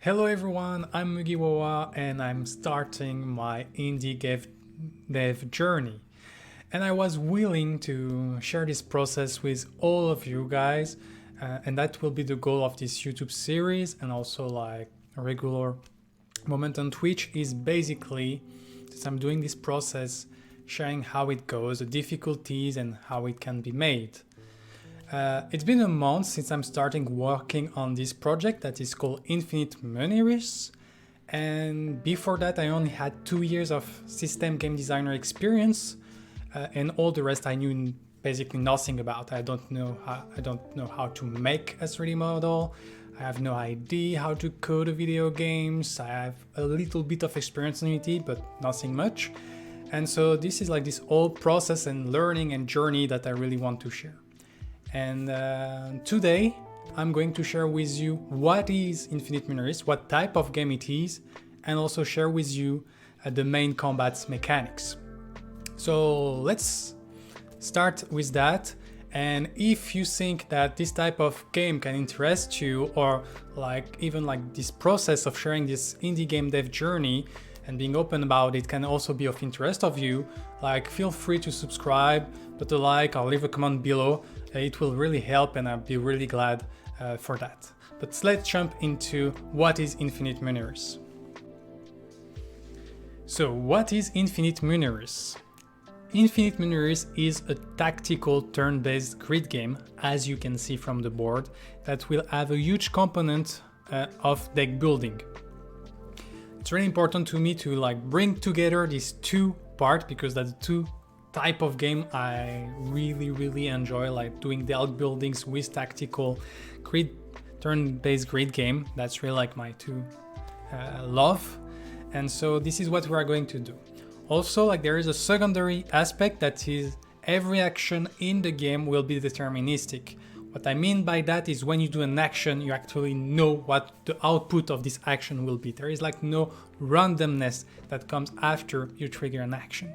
Hello everyone, I'm Mugiwawa and I'm starting my indie dev journey. And I was willing to share this process with all of you guys, and that will be the goal of this YouTube series and also like a regular moment on Twitch is basically, since I'm doing this process, sharing how it goes, the difficulties and how it can be made. It's been a month since I'm starting working on this project that is called Infinite Muneris, and before that I only had 2 years of system game designer experience, and all the rest I knew basically nothing about. I don't know how to make a 3D model. I have no idea how to code video games. I have a little bit of experience in Unity, but nothing much. And so this is like this whole process and learning and journey that I really want to share. And today I'm going to share with you what is Infinite Muneris, what type of game it is, and also share with you the main combat mechanics. So let's start with that. And if you think that this type of game can interest you, or like even like this process of sharing this indie game dev journey and being open about it can also be of interest of you, like feel free to subscribe, put a like or leave a comment below. It will really help and I'll be really glad for that. But let's jump into what is Infinite Muneris. So what is Infinite Muneris? Infinite Muneris is a tactical turn-based grid game, as you can see from the board, that will have a huge component of deck building. It's really important to me to like bring together these two parts because that's the two type of game I really enjoy, like doing deck buildings with tactical grid turn-based grid game. That's really like my two love, and so this is what we are going to do. Also, like there is a secondary aspect that is every action in the game will be deterministic. What I mean by that is when you do an action, you actually know what the output of this action will be. There is like no randomness that comes after you trigger an action.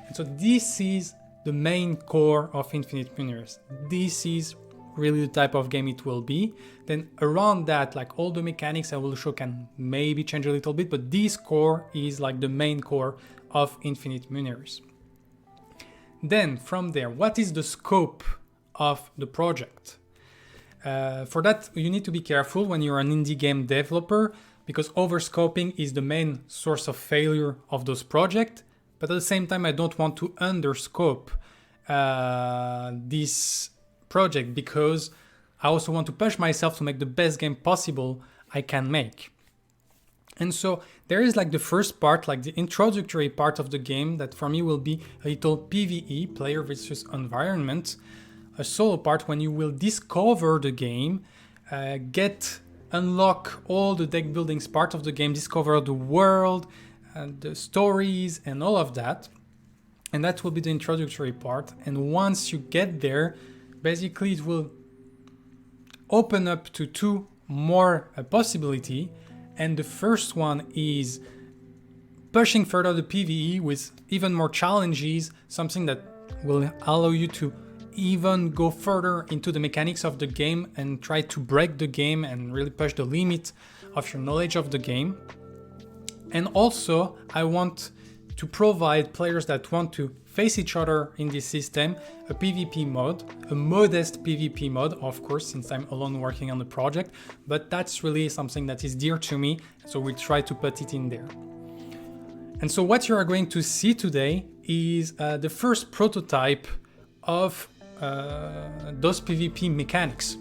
And so this is the main core of Infinite Muneris. This is really the type of game it will be. Then around that, like all the mechanics I will show can maybe change a little bit, but this core is like the main core of Infinite Muneris. Then from there, what is the scope of the project? For that, you need to be careful when you're an indie game developer, because overscoping is the main source of failure of those projects. But at the same time, I don't want to underscope this project because I also want to push myself to make the best game possible I can make. And so there is like the first part, like the introductory part of the game that for me will be a little PvE, player versus environment, a solo part when you will discover the game, unlock all the deck buildings part of the game, discover the world, and the stories and all of that. And that will be the introductory part. And once you get there, basically it will open up to two more possibilities. And the first one is pushing further the PvE with even more challenges, something that will allow you to even go further into the mechanics of the game and try to break the game and really push the limit of your knowledge of the game. And also, I want to provide players that want to face each other in this system a PvP mode, a modest PvP mode, of course, since I'm alone working on the project, but that's really something that is dear to me, so we try to put it in there. And so what you are going to see today is the first prototype of those PvP mechanics.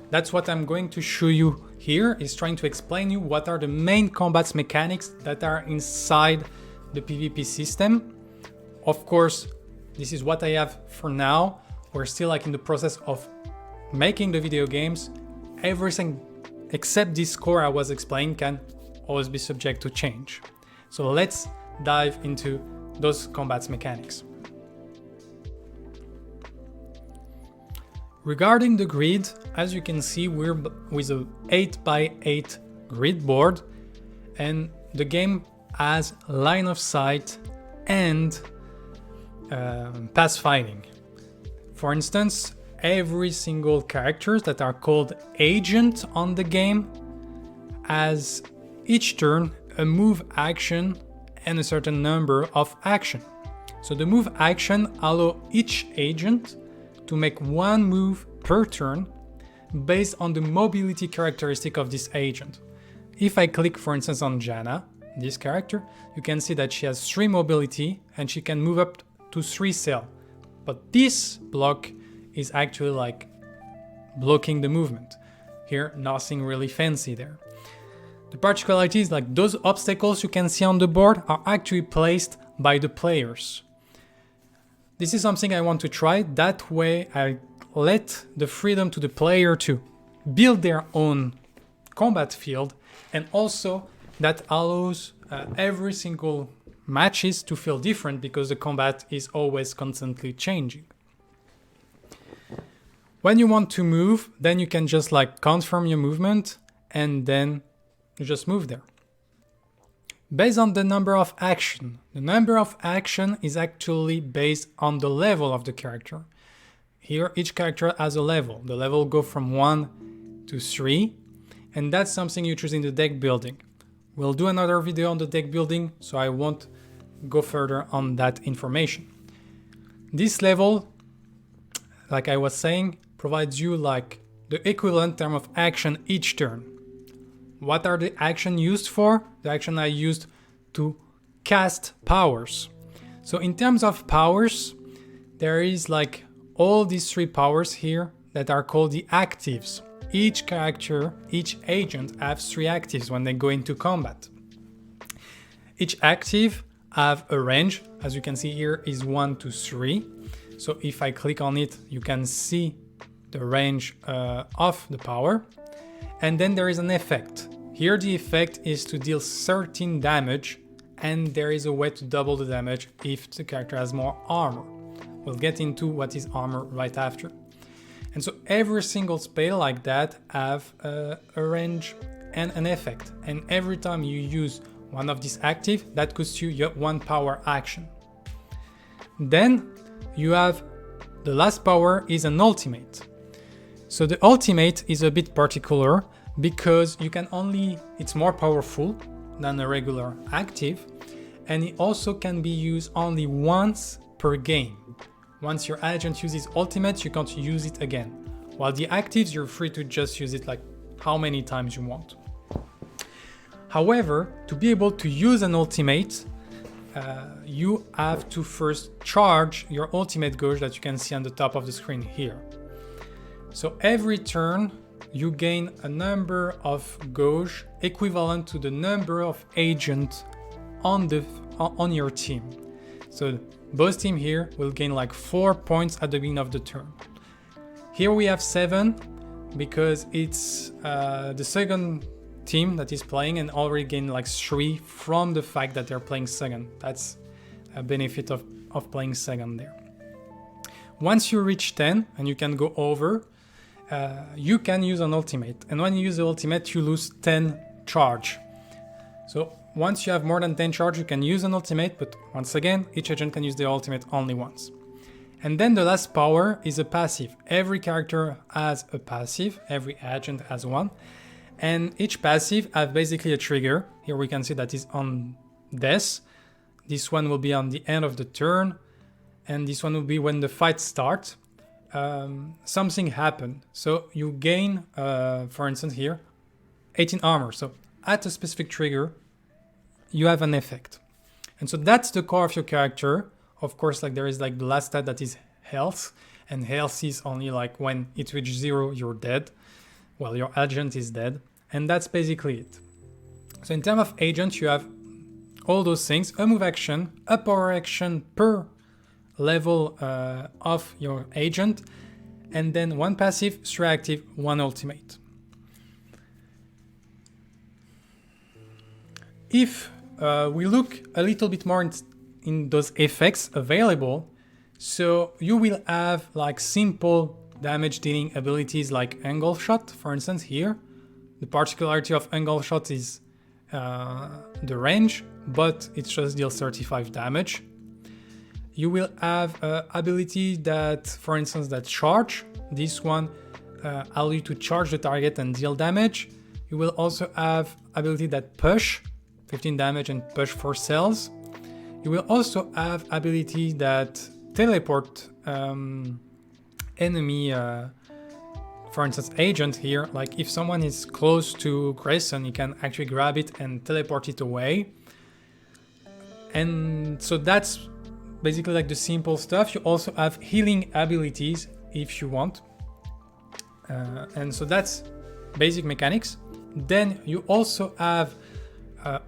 That's what I'm going to show you here, is trying to explain you what are the main combat mechanics that are inside the PvP system. Of course, this is what I have for now. We're still like in the process of making the video games. Everything except this core I was explaining can always be subject to change. So let's dive into those combat mechanics. Regarding the grid, as you can see, we're with a 8x8 grid board, and the game has line of sight and pathfinding. For instance, every single characters that are called agent on the game has each turn a move action and a certain number of action. So the move action allows each agent to make one move per turn based on the mobility characteristic of this agent. If I click, for instance, on Jana, this character, you can see that she has 3 mobility and she can move up to 3 cells. But this block is actually like blocking the movement. Here, nothing really fancy there. The particularity is like those obstacles you can see on the board are actually placed by the players. This is something I want to try. That way I let the freedom to the player to build their own combat field, and also that allows every single matches to feel different because the combat is always constantly changing. When you want to move, then you can just like confirm your movement and then you just move there. Based on the number of action. The number of action is actually based on the level of the character. Here, each character has a level. The level go from 1 to 3, and that's something you choose in the deck building. We'll do another video on the deck building, so I won't go further on that information. This level, like I was saying, provides you like the equivalent term of action each turn. What are the action used for? The action I used to cast powers. So in terms of powers, there is like all these 3 powers here that are called the actives. Each character, each agent has 3 actives when they go into combat. Each active have a range, as you can see here, is 1 to 3. So if I click on it, you can see the range of the power. And then there is an effect. Here the effect is to deal 13 damage, and there is a way to double the damage if the character has more armor. We'll get into what is armor right after. And so every single spell like that have a range and an effect. And every time you use one of these active, that costs you 1 power action. Then you have the last power is an ultimate. So the ultimate is a bit particular because you can only, it's more powerful than a regular active, and it also can be used only once per game. Once your agent uses ultimate, you can't use it again. While the actives, you're free to just use it like how many times you want. However, to be able to use an ultimate, you have to first charge your ultimate gauge that you can see on the top of the screen here. So every turn, you gain a number of gauge equivalent to the number of agents on your team. So both team here will gain like 4 points at the beginning of the turn. Here we have 7 because it's the second team that is playing and already gained like 3 from the fact that they're playing second. That's a benefit of playing second there. Once you reach 10 and you can go over, you can use an ultimate, and when you use the ultimate you lose 10 charge. So once you have more than 10 charge you can use an ultimate, but once again each agent can use the ultimate only once. And then the last power is a passive. Every character has a passive, every agent has one, and each passive has basically a trigger. Here we can see that is on death. This one will be on the end of the turn, and this one will be when the fight starts. Something happened, so you gain, for instance here, 18 armor. So at a specific trigger, you have an effect, and so that's the core of your character. Of course, like there is like the last stat that is health, and health is only like when it reaches 0, you're dead. Well, your agent is dead, and that's basically it. So in terms of agent, you have all those things: a move action, a power action per level of your agent, and then 1 passive, 3 active, 1 ultimate. If we look a little bit more in those effects available, so you will have like simple damage dealing abilities like angle shot, for instance here. The particularity of angle shot is the range, but it just deals 35 damage. You will have ability that, for instance, that charge. This one allows you to charge the target and deal damage. You will also have ability that push, 15 damage and push for cells. You will also have ability that teleport enemy, for instance, agent here. Like if someone is close to Grayson, you can actually grab it and teleport it away. And so that's basically like the simple stuff. You also have healing abilities if you want. And so that's basic mechanics. Then you also have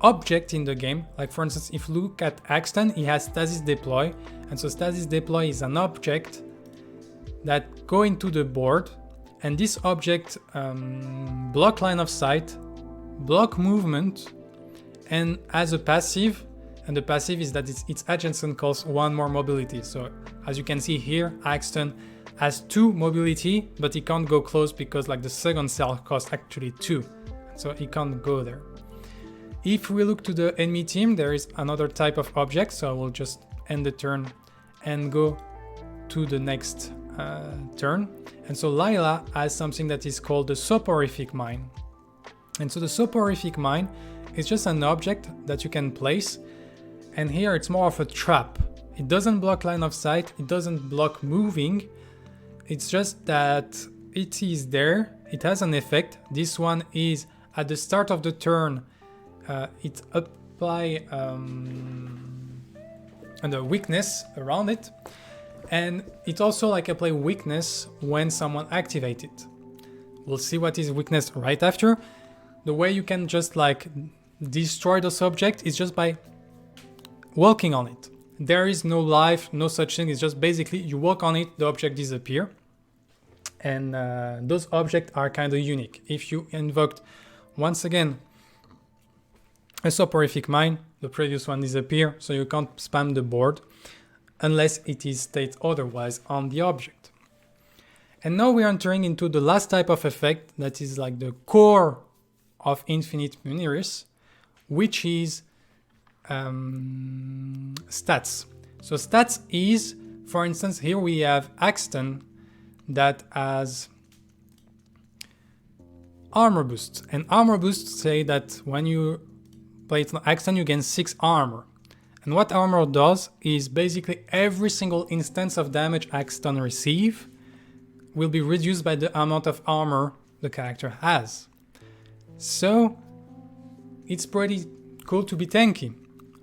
object in the game. Like for instance, if you look at Axton, he has stasis deploy. And so stasis deploy is an object that go into the board. And this object block line of sight, block movement, and as a passive. And the passive is that its adjacent costs 1 more mobility. So as you can see here, Axton has 2 mobility, but he can't go close because like the second cell costs actually 2. So he can't go there. If we look to the enemy team, there is another type of object. So I will just end the turn and go to the next turn. And so Lila has something that is called the Soporific Mine. And so the Soporific Mine is just an object that you can place. And here it's more of a trap. It doesn't block line of sight, it doesn't block moving. It's just that it is there, it has an effect. This one is at the start of the turn, it apply a weakness around it. And it also like apply weakness when someone activates it. We'll see what is weakness right after. The way you can just like destroy the subject is just by walking on it. There is no life, no such thing. It's just basically you walk on it, the object disappear. And those objects are kind of unique. If you invoked once again a Soporific Mine, the previous one disappear, so you can't spam the board unless it is stated otherwise on the object. And now we are entering into the last type of effect that is like the core of Infinite Muneris, which is stats. So stats is, for instance, here we have Axton that has armor boosts. And armor boosts say that when you play it on Axton, you gain 6 armor. And what armor does is basically every single instance of damage Axton receive will be reduced by the amount of armor the character has. So it's pretty cool to be tanky.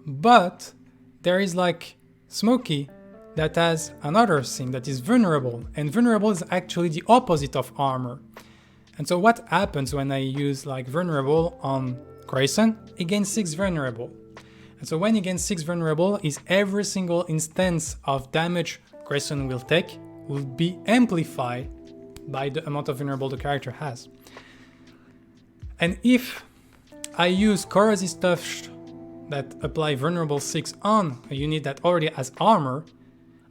But there is like Smokey that has another thing that is vulnerable, and vulnerable is actually the opposite of armor. And so what happens when I use like vulnerable on Grayson? He gains 6 vulnerable. And so when he gains 6 vulnerable, is every single instance of damage Grayson will take will be amplified by the amount of vulnerable the character has. And if I use corrosive stuff that apply vulnerable 6 on a unit that already has armor,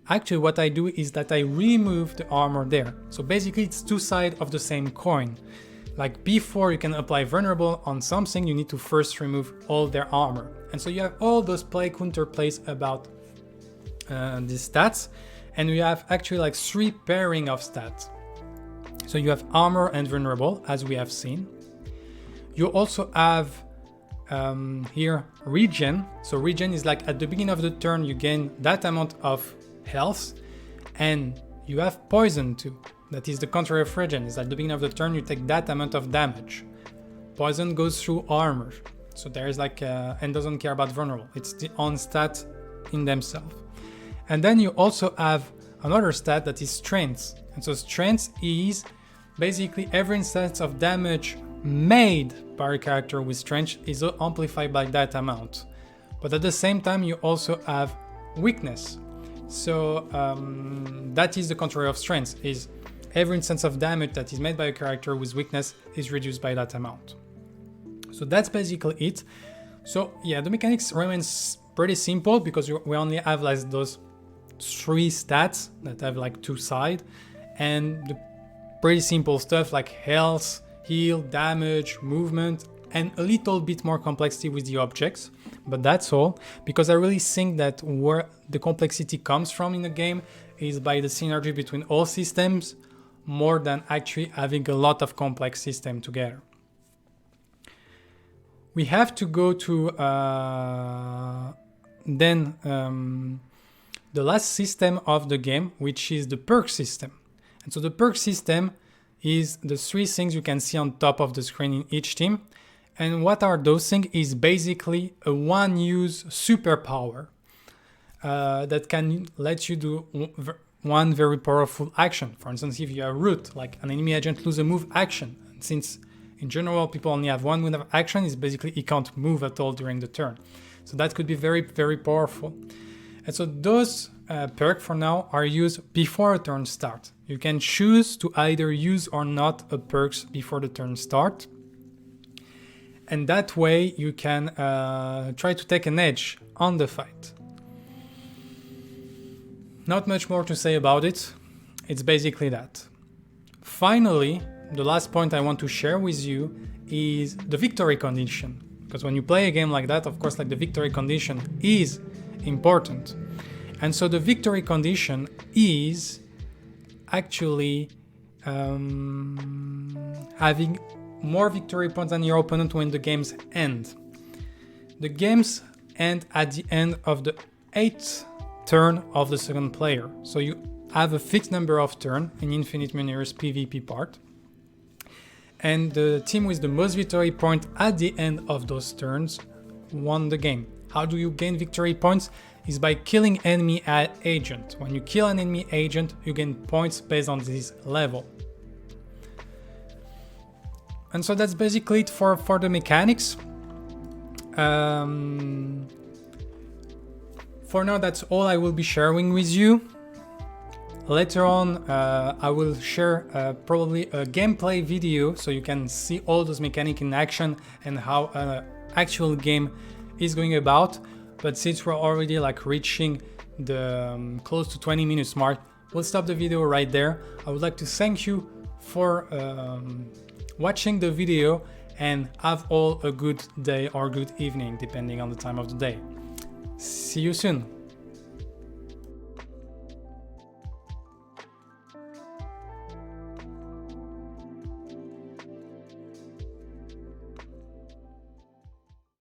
actually what I do is that I remove the armor there. So basically it's 2 sides of the same coin. Like before you can apply vulnerable on something, you need to first remove all their armor. And so you have all those counter plays about these stats, and we have actually like 3 pairing of stats. So you have armor and vulnerable, as we have seen. You also have here regen. So regen is like at the beginning of the turn you gain that amount of health, and you have poison too. That is the contrary of regen, is at the beginning of the turn you take that amount of damage. Poison goes through armor, so there is like and doesn't care about vulnerable. It's the own stat in themselves. And then you also have another stat that is strength. And so strength is basically every instance of damage made by a character with strength is amplified by that amount. But at the same time you also have weakness. So that is the contrary of strength, is every instance of damage that is made by a character with weakness is reduced by that amount. So that's basically it. So yeah, the mechanics remains pretty simple because we only have like those 3 stats that have like 2 sides, and the pretty simple stuff like health, heal, damage, movement, and a little bit more complexity with the objects. But that's all, because I really think that where the complexity comes from in the game is by the synergy between all systems, more than actually having a lot of complex systems together. we have to go to the last system of the game, which is the perk system. And so the perk system is the 3 things you can see on top of the screen in each team. And what are those things is basically a one-use superpower that can let you do one very powerful action. For instance, if you are root, like an enemy agent lose a move action, since in general people only have one move action, it's basically he can't move at all during the turn. So that could be very, very powerful. And so those perks for now are used before a turn start. You can choose to either use or not a perks before the turn start. And that way you can try to take an edge on the fight. Not much more to say about it. It's basically that. Finally, the last point I want to share with you is the victory condition. Because when you play a game like that, of course, like the victory condition is important. And so the victory condition is actually having more victory points than your opponent when the games end. The games end at the end of the 8th turn of the second player. So you have a fixed number of turns in Infinite Muneris PvP part. And the team with the most victory point at the end of those turns won the game. How do you gain victory points? Is by killing enemy agent. When you kill an enemy agent, you gain points based on this level. And so that's basically it for the mechanics. For now, that's all I will be sharing with you. Later on, I will share probably a gameplay video so you can see all those mechanics in action and how an actual game is going about. But since we're already like reaching the close to 20 minutes mark, we'll stop the video right there. I would like to thank you for watching the video and have all a good day or good evening depending on the time of the day. See you soon.